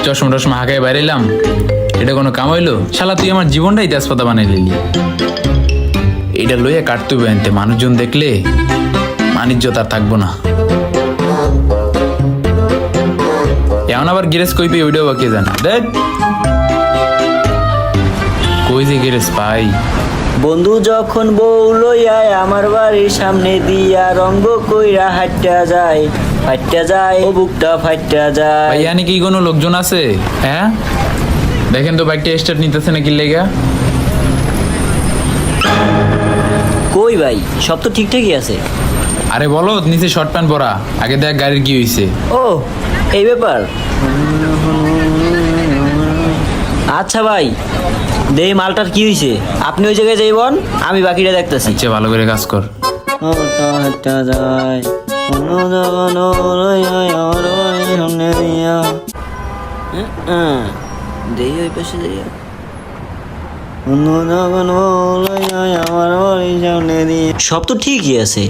চশমা টশমা হাঁকায় বাইরেলাম, এটা কোনো কাম হইলো? শালা তুই আমার জীবনটাই তেজপাতা বানাই লিলি। এটা লইয়া কাটতে বেনতে মানুষজন দেখলে মানিজ্য তার থাকবো না। এমন আবার গ্যারেজ কই পেয়ে ওইটাও বাকি জানা। দেখ কই যে গ্যারেজ পাই। বন্ধু যখন বউ লইয়া আমার বাড়ির সামনে দিয়া রঙ্গ কইরা হাইটা যায়, ফাইটা যায় ও বুকটা ফাইটা যায়। ভাই এখানে কি কোনো লোকজন আছে? হ্যাঁ দেখেন তো বাইকটা স্টার্ট নিতেছে নাকি লেগা। কই ভাই, সব তো ঠিকঠাকই আছে। আরে বলো নিচে শর্ট প্যান্ট পরা, আগে দেখ গাড়ির কি হইছে। ও এই ব্যাপার। আচ্ছা ভাই, দেই মালটার কি হইছে, আপনি ওই জায়গায় যাইবন, আমি বাকিটা দেখতেছি। আচ্ছা ভালো করে কাজ কর। দেই ওই পাশে যাইয়া সব তো ঠিকই আছে।